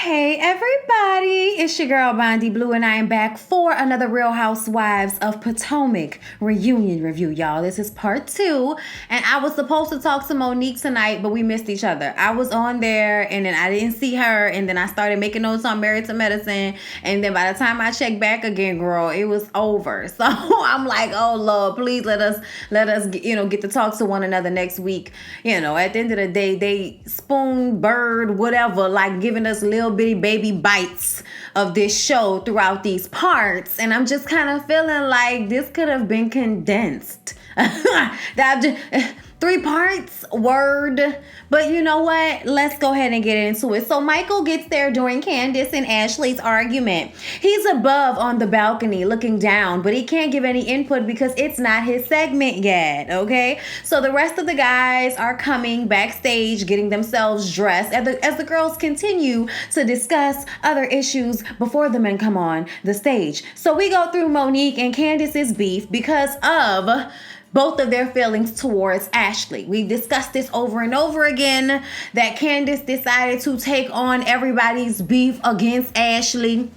Hey everybody, it's your girl Bondy Blue and I am back for another Real Housewives of Potomac reunion review, y'all. This is part 2 and I was supposed to talk to Monique tonight, but we missed each other. I was on there and then I didn't see her and then I started making notes on Married to Medicine and then by the time I checked back again, girl, it was over. So I'm like, oh Lord, please let us get to talk to one another next week. At the end of the day, they spoon, bird, whatever, like giving us little bitty baby bites of this show throughout these parts, and I'm just kind of feeling like this could have been condensed. 3 parts, word. But you know what? Let's go ahead and get into it. So Michael gets there during Candace and Ashley's argument. He's above on the balcony looking down, but he can't give any input because it's not his segment yet, okay? So the rest of the guys are coming backstage, getting themselves dressed as the girls continue to discuss other issues before the men come on the stage. So we go through Monique and Candace's beef because of both of their feelings towards Ashley. We discussed this over and over again, that Candace decided to take on everybody's beef against Ashley.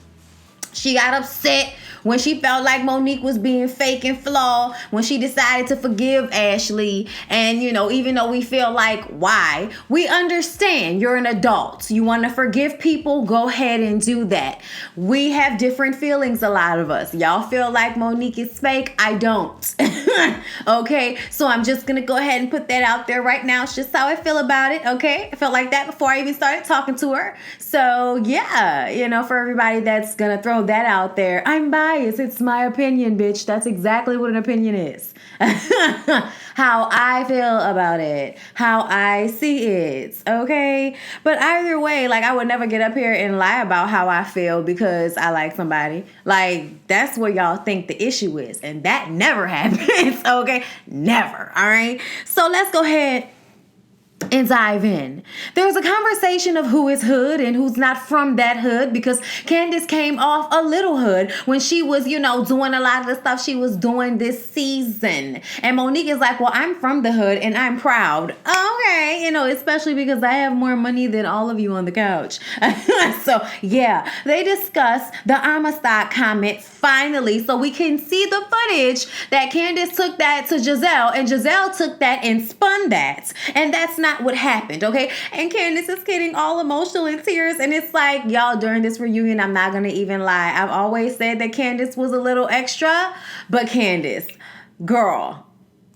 She got upset when she felt like Monique was being fake and flawed, when she decided to forgive Ashley. And, even though we feel like, why? We understand you're an adult. You want to forgive people, go ahead and do that. We have different feelings, a lot of us. Y'all feel like Monique is fake. I don't. Okay, so I'm just going to go ahead and put that out there right now. It's just how I feel about it, okay? I felt like that before I even started talking to her. So, yeah, for everybody that's going to throw that out there, I'm biased. It's my opinion, bitch. That's exactly what an opinion is. How I feel about it. How I see it. Okay? But either way, I would never get up here and lie about how I feel because I like somebody. That's what y'all think the issue is. And that never happens. Okay? Never. All right? So let's go ahead and dive in. There's a conversation of who is hood and who's not from that hood because Candace came off a little hood when she was, doing a lot of the stuff she was doing this season. And Monique is like, well, I'm from the hood and I'm proud. Okay, especially because I have more money than all of you on the couch. So, yeah, they discuss the Amistad comment finally so we can see the footage that Candace took that to Giselle and Giselle took that and spun that. And that's not what happened, okay? And Candace is getting all emotional in tears, and it's like, y'all, during this reunion, I'm not gonna even lie. I've always said that Candace was a little extra, but Candace, girl,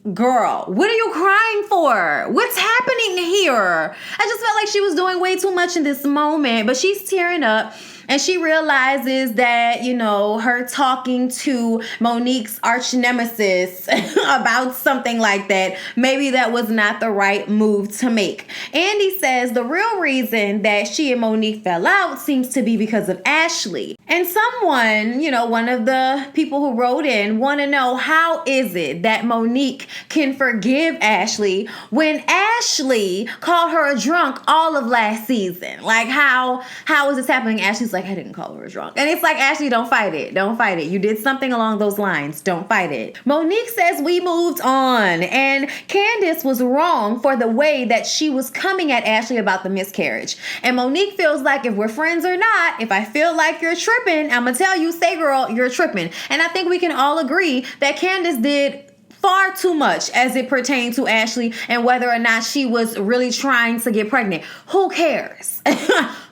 what are you crying for? What's happening here? I just felt like she was doing way too much in this moment, but she's tearing up. And she realizes that, her talking to Monique's arch nemesis about something like that, maybe that was not the right move to make. Andy says the real reason that she and Monique fell out seems to be because of Ashley. And someone, one of the people who wrote in want to know, how is it that Monique can forgive Ashley when Ashley called her a drunk all of last season? How is this happening? Ashley's like, I didn't call her a drunk. And it's like, Ashley, don't fight it. Don't fight it. You did something along those lines. Don't fight it. Monique says we moved on. And Candace was wrong for the way that she was coming at Ashley about the miscarriage. And Monique feels like if we're friends or not, if I feel like you're tripping, I'm going to tell you, say girl, you're tripping. And I think we can all agree that Candace did far too much as it pertained to Ashley and whether or not she was really trying to get pregnant. Who cares?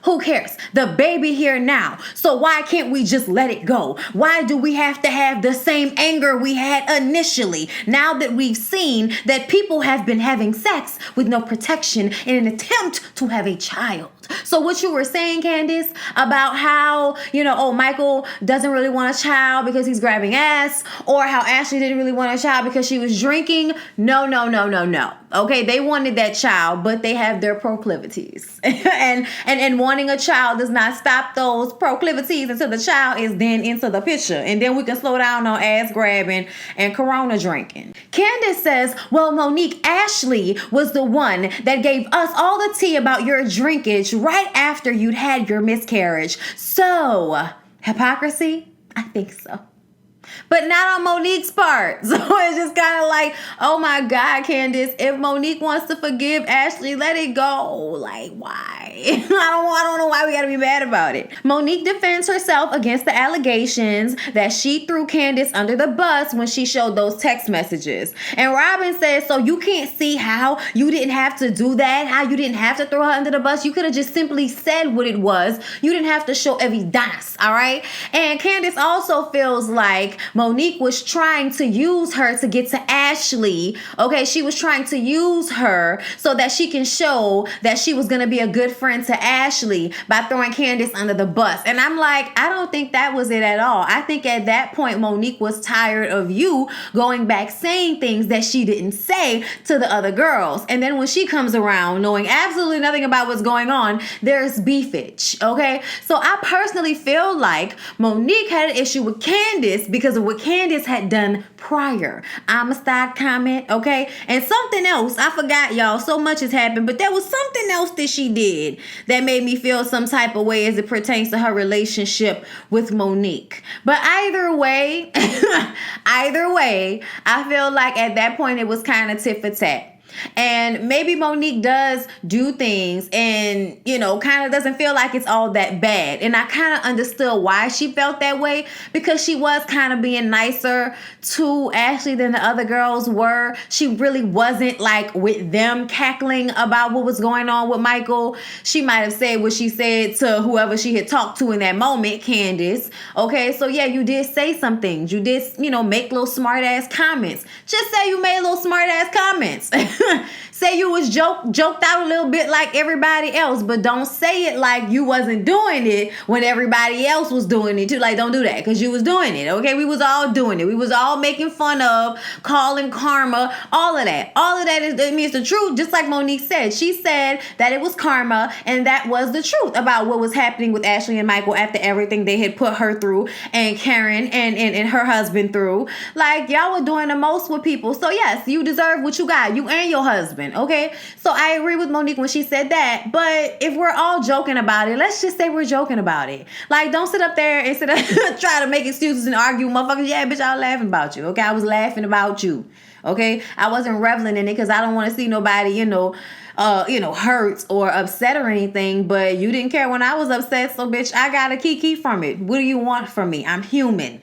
Who cares? The baby here now. So why can't we just let it go? Why do we have to have the same anger we had initially now that we've seen that people have been having sex with no protection in an attempt to have a child? So what you were saying, Candace, about how, Michael doesn't really want a child because he's grabbing ass, or how Ashley didn't really want a child because she was drinking. No. Okay, they wanted that child, but they have their proclivities. and wanting a child does not stop those proclivities until the child is then into the picture. And then we can slow down on ass grabbing and Corona drinking. Candace says, well, Monique, Ashley was the one that gave us all the tea about your drinkage right after you'd had your miscarriage. So, hypocrisy? I think so. But not on Monique's part. So it's just kind of like, oh my God, Candace, if Monique wants to forgive Ashley, let it go. Why? I don't know why why we gotta be mad about it. Monique defends herself against the allegations that she threw Candace under the bus when she showed those text messages. And Robin says, so you can't see how you didn't have to do that, how you didn't have to throw her under the bus. You could have just simply said what it was. You didn't have to show evidence, all right? And Candace also feels like Monique was trying to use her to get to Ashley, okay? She was trying to use her so that she can show that she was going to be a good friend to Ashley by throwing Candace under the bus. And I'm like, I don't think that was it at all. I think at that point, Monique was tired of you going back saying things that she didn't say to the other girls. And then when she comes around knowing absolutely nothing about what's going on, there's beefage, okay? So I personally feel like Monique had an issue with Candace because of what Candace had done prior. Amistad comment, okay? And something else, I forgot, y'all, so much has happened, but there was something else that she did that made me feel some type of way as it pertains to her relationship with Monique. But either way, I feel like at that point it was kind of tit for tat. And maybe Monique does do things and, you know, kind of doesn't feel like it's all that bad. And I kind of understood why she felt that way, because she was kind of being nicer to Ashley than the other girls were. She really wasn't like with them cackling about what was going on with Michael. She might have said what she said to whoever she had talked to in that moment, Candace. Okay, so yeah, you did say some things. You did, you know, make little smart ass comments. Just say you made little smart ass comments. Say you was joked out a little bit like everybody else, but don't say it like you wasn't doing it when everybody else was doing it too. Like, don't do that, because you was doing it, okay? We was all doing it. We was all making fun of, calling karma, all of that. All of that means the truth, just like Monique said. She said that it was karma, and that was the truth about what was happening with Ashley and Michael after everything they had put her through and Karen and her husband through. Like, y'all were doing the most with people. So yes, you deserve what you got. You and your husband, okay? So I agree with Monique when she said that, but if we're all joking about it, let's just say we're joking about it. Like, don't sit up there and try to make excuses and argue with motherfuckers. Yeah, bitch, I was laughing about you, okay? I was laughing about you, okay? I wasn't reveling in it because I don't want to see nobody, hurt or upset or anything, but you didn't care when I was upset, so bitch, I got a kiki from it. What do you want from me? I'm human.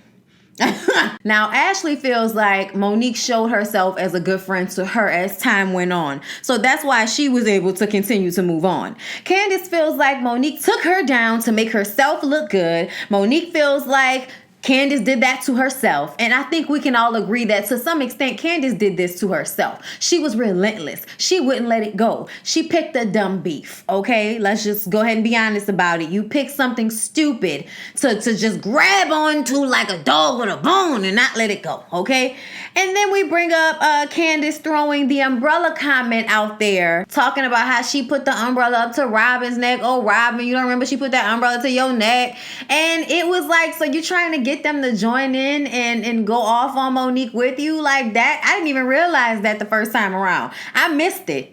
Now, Ashley feels like Monique showed herself as a good friend to her as time went on. So that's why she was able to continue to move on. Candace feels like Monique took her down to make herself look good. Monique feels like Candace did that to herself. And I think we can all agree that to some extent, Candace did this to herself. She was relentless. She wouldn't let it go. She picked a dumb beef, okay? Let's just go ahead and be honest about it. You pick something stupid to just grab onto like a dog with a bone and not let it go, okay? And then we bring up Candace throwing the umbrella comment out there, talking about how she put the umbrella up to Robin's neck. Oh, Robin, you don't remember she put that umbrella to your neck? And it was like, so you're trying to get them to join in and go off on Monique with you like that? I didn't even realize that the first time around. I missed it.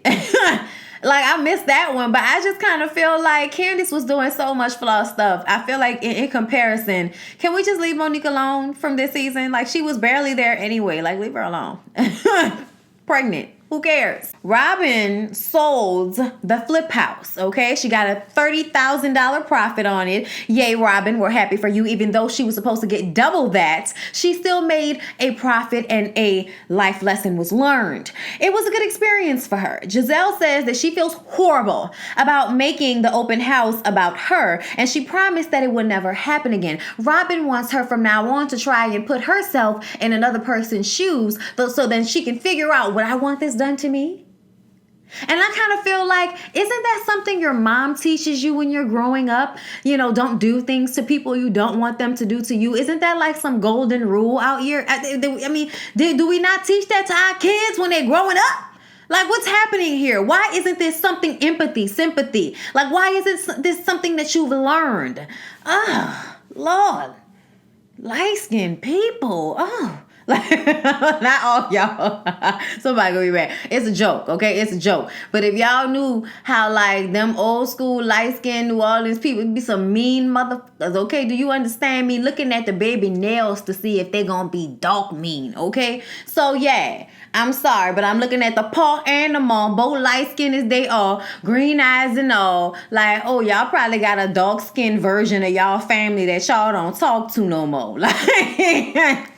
Like, I missed that one, but I just kind of feel like Candace was doing so much flaw stuff. I feel like in comparison, can we just leave Monique alone from this season? Like, she was barely there anyway. Like, leave her alone. Pregnant. Who cares? Robin sold the flip house, okay? She got a $30,000 profit on it. Yay, Robin, we're happy for you. Even though she was supposed to get double that, she still made a profit and a life lesson was learned. It was a good experience for her. Giselle says that she feels horrible about making the open house about her, and she promised that it would never happen again. Robin wants her from now on to try and put herself in another person's shoes so then she can figure out, would I want this done to me? And I kind of feel like, isn't that something your mom teaches you when you're growing up? You know, don't do things to people you don't want them to do to you. Isn't that like some golden rule out here? I mean, do we not teach that to our kids when they're growing up? Like, what's happening here? Why isn't this something empathy, sympathy? Like, why isn't this something that you've learned? Oh, Lord. Light-skinned people. Oh. Like, not all y'all. Somebody gonna be mad. It's a joke, okay? It's a joke. But if y'all knew how like them old school light-skinned New Orleans people, it'd be some mean motherfuckers, okay? Do you understand me? Looking at the baby nails to see if they gonna be dark mean, okay? So yeah, I'm sorry, but I'm looking at the Paul and the mom, both light skinned as they are, green eyes and all. Like, oh, y'all probably got a dark skinned version of y'all family that y'all don't talk to no more. Like,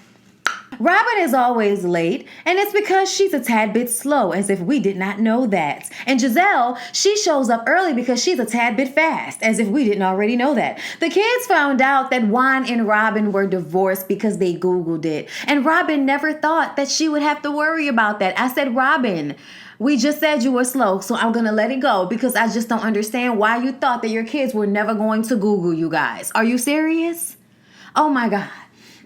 Robin is always late, and it's because she's a tad bit slow, as if we did not know that. And Giselle, she shows up early because she's a tad bit fast, as if we didn't already know that. The kids found out that Juan and Robin were divorced because they Googled it, and Robin never thought that she would have to worry about that. I said, Robin, we just said you were slow, so I'm going to let it go because I just don't understand why you thought that your kids were never going to Google you guys. Are you serious? Oh my God.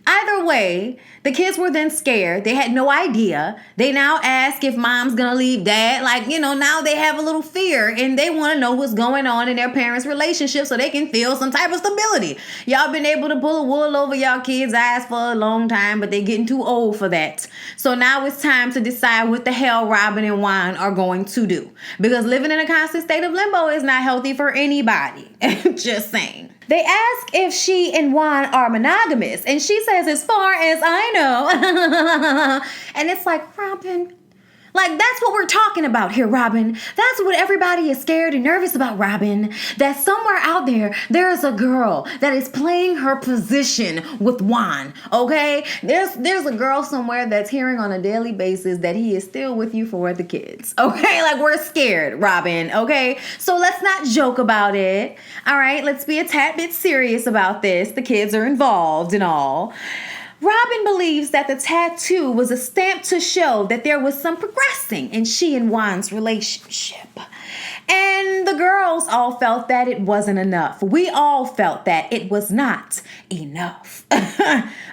Either way, the kids were then scared. They had no idea. They now ask if mom's gonna leave dad. Like, now they have a little fear and they want to know what's going on in their parents' relationship so they can feel some type of stability. Y'all been able to pull a wool over y'all kids' eyes for a long time, but they're getting too old for that. So now it's time to decide what the hell Robin and Juan are going to do. Because living in a constant state of limbo is not healthy for anybody. Just saying. They ask if she and Juan are monogamous, and she says, as far as I know. And it's like, Robin, like, that's what we're talking about here, Robin. That's what everybody is scared and nervous about, Robin. That somewhere out there is a girl that is playing her position with Juan, okay? There's a girl somewhere that's hearing on a daily basis that he is still with you for the kids, okay? Like, we're scared, Robin, okay? So let's not joke about it, all right? Let's be a tad bit serious about this. The kids are involved and all. Robin believes that the tattoo was a stamp to show that there was some progressing in she and Juan's relationship. And the girls all felt that it wasn't enough. We all felt that it was not enough.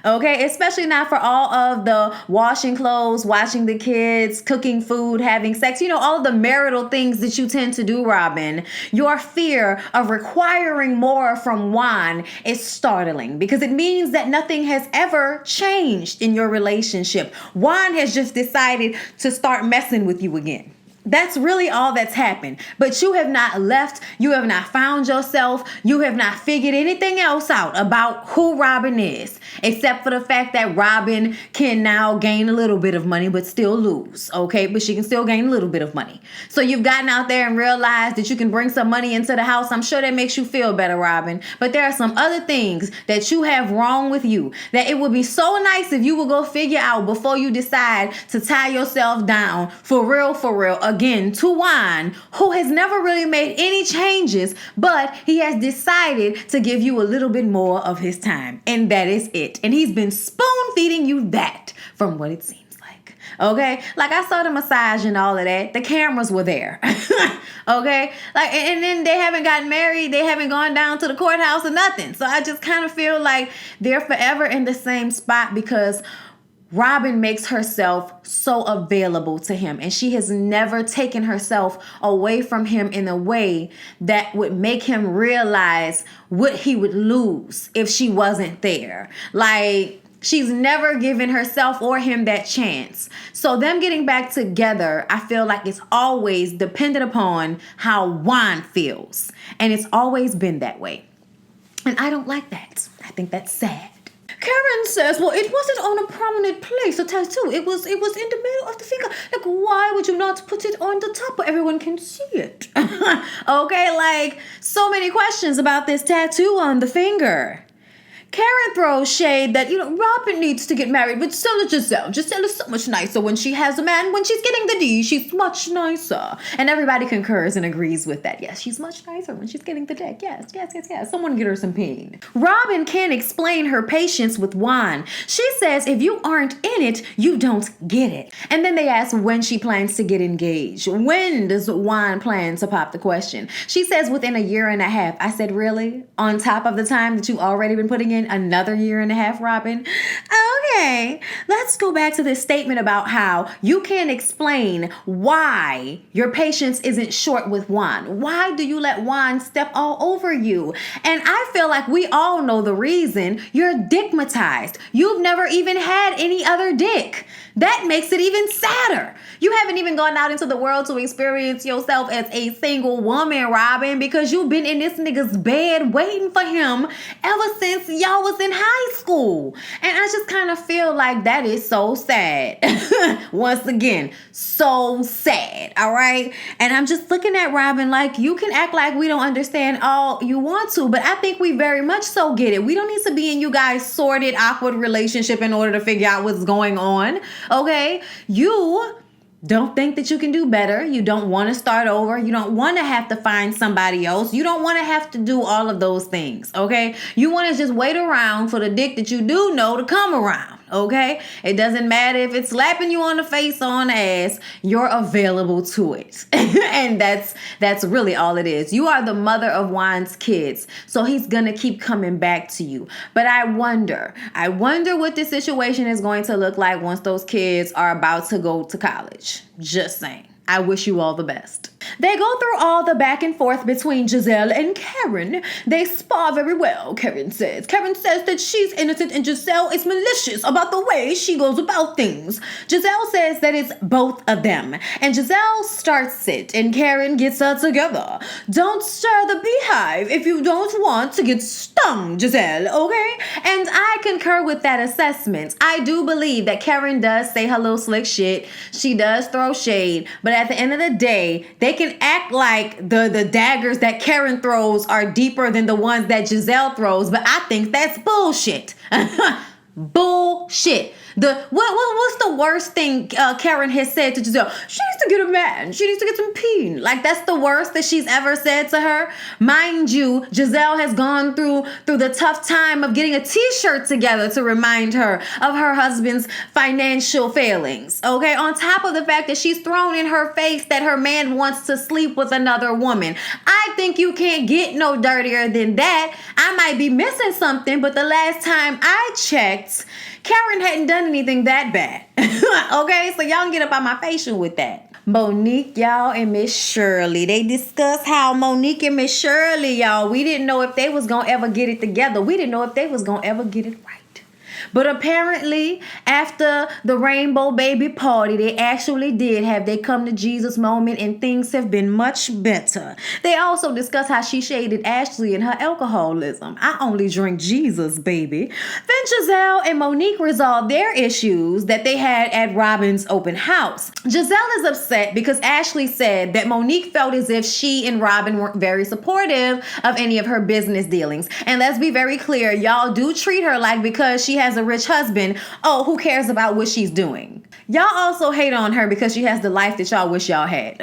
Okay, especially not for all of the washing clothes, watching the kids, cooking food, having sex, all of the marital things that you tend to do, Robin. Your fear of requiring more from Juan is startling because it means that nothing has ever changed in your relationship. Juan has just decided to start messing with you again. That's really all that's happened. But you have not left. You have not found yourself. You have not figured anything else out about who Robin is, except for the fact that Robin can now gain a little bit of money, but still lose. Okay, but she can still gain a little bit of money. So you've gotten out there and realized that you can bring some money into the house. I'm sure that makes you feel better, Robin. But there are some other things that you have wrong with you that it would be so nice if you would go figure out before you decide to tie yourself down for real, again, to Juan, who has never really made any changes, but he has decided to give you a little bit more of his time. And that is it. And he's been spoon feeding you that from what it seems like. Okay? Like, I saw the massage and all of that. The cameras were there. Okay? Like, and then they haven't gotten married. They haven't gone down to the courthouse or nothing. So I just kind of feel like they're forever in the same spot because Robin makes herself so available to him, and she has never taken herself away from him in a way that would make him realize what he would lose if she wasn't there. Like, she's never given herself or him that chance. So them getting back together, I feel like it's always dependent upon how Juan feels, and it's always been that way. And I don't like that. I think that's sad. Karen says, well, it wasn't on a prominent place, a tattoo. It was in the middle of the finger. Like, why would you not put it on the top where everyone can see it? Okay, like, so many questions about this tattoo on the finger. Karen throws shade that, Robin needs to get married, but so does Giselle. Giselle is so much nicer when she has a man. When she's getting the D, she's much nicer. And everybody concurs and agrees with that. Yes, she's much nicer when she's getting the dick. Yes. Someone get her some pain. Robin can't explain her patience with Juan. She says if you aren't in it, you don't get it. And then they ask when she plans to get engaged. When does Juan plan to pop the question? She says within a year and a half. I said, really? On top of the time that you've already been putting in another year and a half, Robin? Okay, let's go back to this statement about how you can't explain why your patience isn't short with Juan. Why do you let Juan step all over you? And I feel like we all know the reason. You're dickmatized. You've never even had any other dick. That makes it even sadder. You haven't even gone out into the world to experience yourself as a single woman, Robin, because you've been in this nigga's bed waiting for him ever since y'all was in high school. And I just kind of feel like that is so sad. Once again, so sad. All right. And I'm just looking at Robin like, you can act like we don't understand all you want to, but I think we very much so get it. We don't need to be in you guys' sordid, awkward relationship in order to figure out what's going on. Okay. You don't think that you can do better. You don't want to start over. You don't want to have to find somebody else. You don't want to have to do all of those things, okay? You want to just wait around for the dick that you do know to come around, okay? It doesn't matter if it's slapping you on the face or on the ass. You're available to it. And that's really all it is. You are the mother of Juan's kids, so he's going to keep coming back to you. But I wonder what this situation is going to look like once those kids are about to go to college. Just saying. I wish you all the best. They go through all the back and forth between Giselle and Karen. They spar very well, Karen says. Karen says that she's innocent and Giselle is malicious about the way she goes about things. Giselle says that it's both of them. And Giselle starts it and Karen gets her together. Don't stir the beehive if you don't want to get stung, Giselle, okay? And I concur with that assessment. I do believe that Karen does say her little slick shit. She does throw shade. But at the end of the day, they can act like the daggers that Karen throws are deeper than the ones that Giselle throws, but I think that's bullshit. Bullshit. What's the worst thing Karen has said to Giselle? She needs to get a man. She needs to get some peen. Like, that's the worst that she's ever said to her. Mind you, Giselle has gone through the tough time of getting a t-shirt together to remind her of her husband's financial failings. Okay, on top of the fact that she's thrown in her face that her man wants to sleep with another woman. I think you can't get no dirtier than that. I might be missing something, but the last time I checked, Karen hadn't done anything that bad. Okay, so y'all can get up on my facial with that. Monique, y'all, and Miss Shirley. They discussed how Monique and Miss Shirley, y'all, we didn't know if they was gonna ever get it together. We didn't know if they was gonna ever get it right. But apparently, after the Rainbow Baby party, they actually did have their come to Jesus moment and things have been much better. They also discussed how she shaded Ashley and her alcoholism. I only drink Jesus, baby. Then Giselle and Monique resolved their issues that they had at Robin's open house. Giselle is upset because Ashley said that Monique felt as if she and Robin weren't very supportive of any of her business dealings. And let's be very clear, y'all do treat her like because she has a rich husband, oh, who cares about what she's doing? Y'all also hate on her because she has the life that y'all wish y'all had.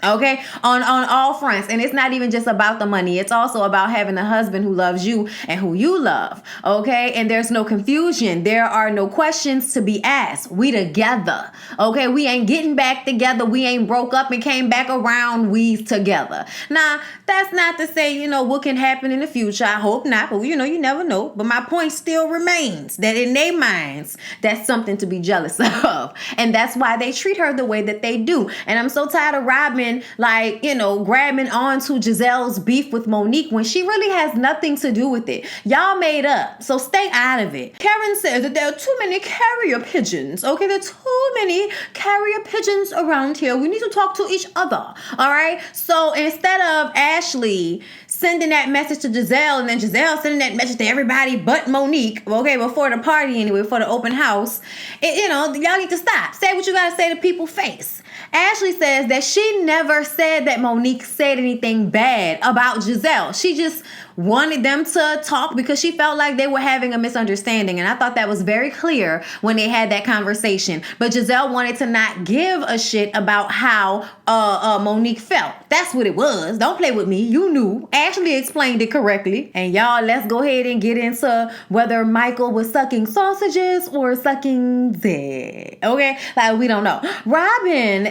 Okay, on all fronts. And it's not even just about the money. It's also about having a husband who loves you and who you love. Okay, and there's no confusion. There are no questions to be asked. We together. Okay, we ain't getting back together. We ain't broke up and came back around. We together. Now, that's not to say, what can happen in the future. I hope not, but you never know. But my point still remains that in their minds, that's something to be jealous of. And that's why they treat her the way that they do. And I'm so tired of Robin grabbing onto Giselle's beef with Monique when she really has nothing to do with it. Y'all made up, so stay out of it. Karen says that there are too many carrier pigeons. Okay, there are too many carrier pigeons around here. We need to talk to each other. All right. So instead of Ashley sending that message to Giselle and then Giselle sending that message to everybody but Monique, okay, before the party anyway, before the open house, y'all need to stop. Say what you gotta say to people's face. Ashley says that she never said that Monique said anything bad about Giselle. She just wanted them to talk because she felt like they were having a misunderstanding. And I thought that was very clear when they had that conversation. But Giselle wanted to not give a shit about how Monique felt. That's what it was. Don't play with me. You knew. Ashley explained it correctly. And y'all, let's go ahead and get into whether Michael was sucking sausages or sucking dick. Okay? Like, we don't know. Robin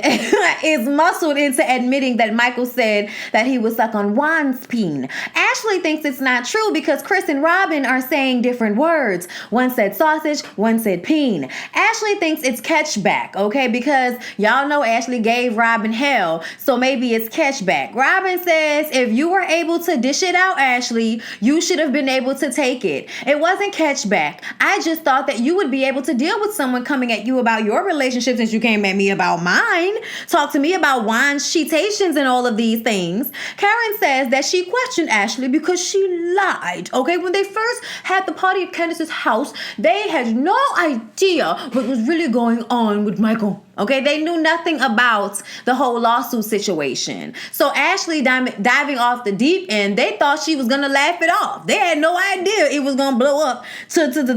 is muscled into admitting that Michael said that he would suck on Juan's peen. Ashley thinks it's not true because Chris and Robin are saying different words. One said sausage, one said peen. Ashley thinks it's catchback, okay? Because y'all know Ashley gave Robin hell, so maybe it's catchback. Robin says, if you were able to dish it out, Ashley, you should have been able to take it. It wasn't catchback. I just thought that you would be able to deal with someone coming at you about your relationship since you came at me about mine. Talk to me about Juan's cheatations and all of these things. Karen says that she questioned Ashley because she lied. Okay, when they first had the party at Candace's house, they had no idea what was really going on with Michael. Okay, they knew nothing about the whole lawsuit situation. So Ashley diving off the deep end, they thought she was gonna laugh it off. They had no idea it was gonna blow up to the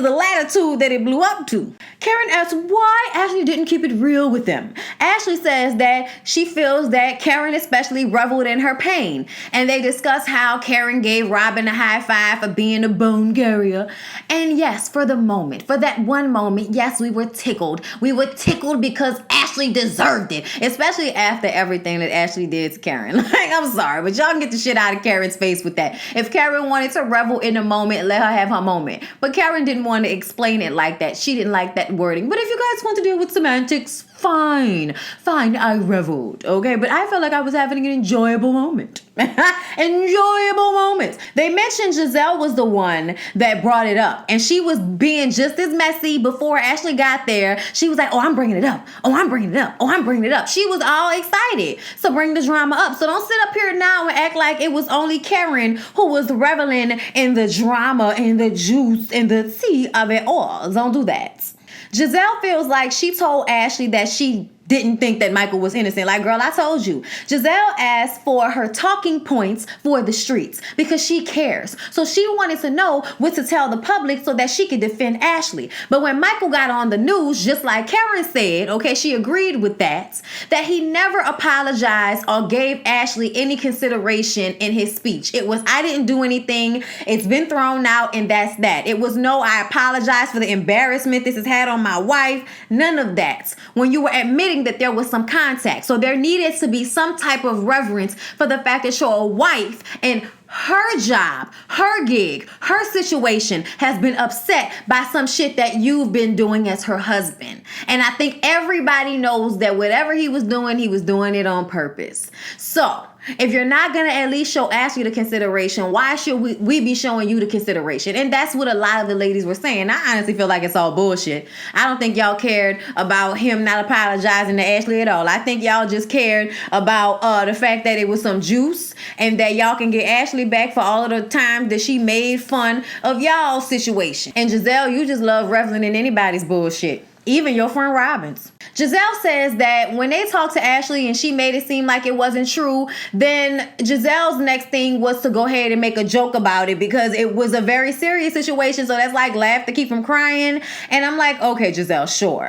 latitude that it blew up to. Karen asks why Ashley didn't keep it real with them. Ashley says that she feels that Karen especially reveled in her pain. And they discuss how Karen gave Robin a high five for being a bone carrier. And yes, for that one moment, yes, we were tickled. We were tickled because Ashley deserved it, especially after everything that Ashley did to Karen. Like, I'm sorry, but y'all can get the shit out of Karen's face with that. If Karen wanted to revel in a moment, let her have her moment. But Karen didn't want to explain it like that. She didn't like that wording. But if you guys want to deal with semantics, fine, I reveled, okay? But I felt like I was having an enjoyable moment. Enjoyable moments. They mentioned Giselle was the one that brought it up, and she was being just as messy before Ashley got there. She was like, oh, I'm bringing it up. Oh, I'm bringing it up. Oh, I'm bringing it up. She was all excited to bring the drama up. So don't sit up here now and act like it was only Karen who was reveling in the drama and the juice and the tea of it all. Don't do that. Giselle feels like she told Ashley that she didn't think that Michael was innocent. Like, girl, I told you. Giselle asked for her talking points for the streets because she cares. So she wanted to know what to tell the public so that she could defend Ashley. But when Michael got on the news, just like Karen said, okay, she agreed with that he never apologized or gave Ashley any consideration in his speech. It was, I didn't do anything. It's been thrown out and that's that. It was no, I apologize for the embarrassment this has had on my wife. None of that. When you were admitting that there was some contact. So there needed to be some type of reverence for the fact that your wife and her job, her gig, her situation has been upset by some shit that you've been doing as her husband. And I think everybody knows that whatever he was doing it on purpose. So if you're not going to at least show Ashley the consideration, why should we be showing you the consideration? And that's what a lot of the ladies were saying. I honestly feel like it's all bullshit. I don't think y'all cared about him not apologizing to Ashley at all. I think y'all just cared about the fact that it was some juice and that y'all can get Ashley back for all of the time that she made fun of y'all's situation. And Giselle, you just love reveling in anybody's bullshit. Even your friend Robin's. Giselle says that when they talked to Ashley and she made it seem like it wasn't true, then Giselle's next thing was to go ahead and make a joke about it because it was a very serious situation. So that's like laugh to keep from crying. And I'm like, okay, Giselle, sure.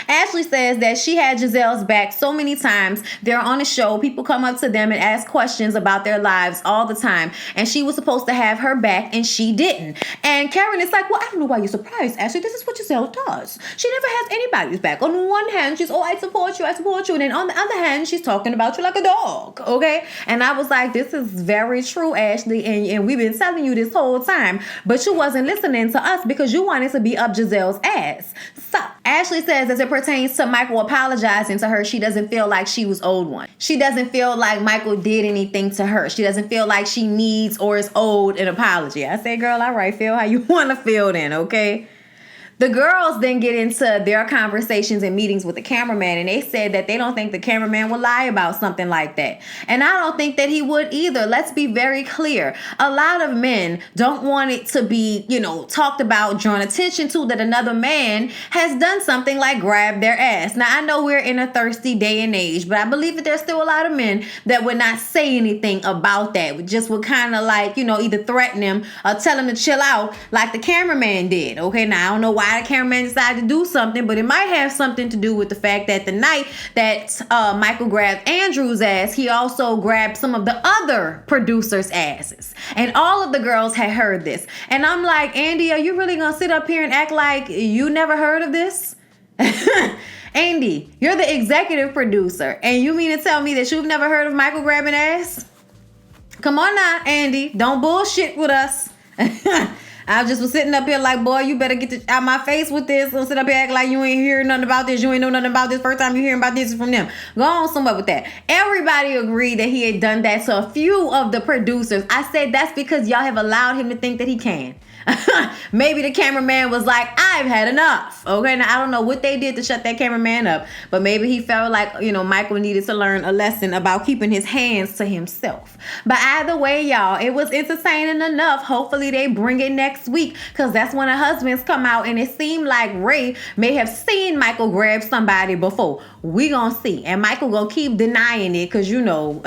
Ashley says that she had Giselle's back so many times. They're on a show. People come up to them and ask questions about their lives all the time. And she was supposed to have her back and she didn't. And Karen is like, well, I don't know why you're surprised, Ashley. This is what Giselle does. She never has anybody's back. On one hand, she's, oh, I support you. And then on the other hand, she's talking about you like a dog. Okay. And I was like, this is very true, Ashley. And we've been telling you this whole time, but you wasn't listening to us because you wanted to be up Giselle's ass. So Ashley says as it pertains to Michael apologizing to her, she doesn't feel like she was owed one. She doesn't feel like Michael did anything to her. She doesn't feel like she needs or is owed an apology. I say, girl, all right, feel how you want to feel then, okay? The girls then get into their conversations and meetings with the cameraman, and they said that they don't think the cameraman would lie about something like that. And I don't think that he would either. Let's be very clear. A lot of men don't want it to be, talked about, drawn attention to that another man has done something like grab their ass. Now, I know we're in a thirsty day and age, but I believe that there's still a lot of men that would not say anything about that. Just would kind of like, either threaten him or tell him to chill out like the cameraman did. Okay, now I don't know why the cameraman decided to do something, but it might have something to do with the fact that the night that Michael grabbed Andrew's ass, he also grabbed some of the other producers' asses. And all of the girls had heard this. And I'm like, Andy, are you really gonna sit up here and act like you never heard of this? Andy, you're the executive producer, and you mean to tell me that you've never heard of Michael grabbing ass? Come on now, Andy, don't bullshit with us. I just was sitting up here like, boy, you better get out my face with this. Don't sit up here act like you ain't hearing nothing about this. You ain't know nothing about this. First time you hearing about this is from them. Go on somewhere with that. Everybody agreed that he had done that to a few of the producers. I said that's because y'all have allowed him to think that he can. Maybe the cameraman was like, I've had enough. Okay, now I don't know what they did to shut that cameraman up, but maybe he felt like, you know, Michael needed to learn a lesson about keeping his hands to himself. But either way, y'all, it was entertaining enough. Hopefully they bring it next week, because that's when the husbands come out, and it seemed like Ray may have seen Michael grab somebody before. We gonna see. And Michael gonna keep denying it, because, you know,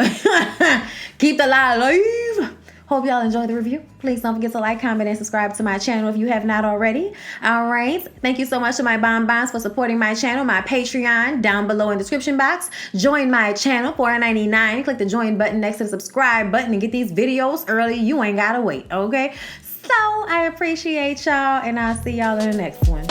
keep the lie alive. Hope y'all enjoyed the review. Please don't forget to like, comment, and subscribe to my channel if you have not already. All right. Thank you so much to my bonbons for supporting my channel, my Patreon down below in the description box. Join my channel, $4.99. Click the join button next to the subscribe button and get these videos early. You ain't gotta wait, okay? So I appreciate y'all, and I'll see y'all in the next one.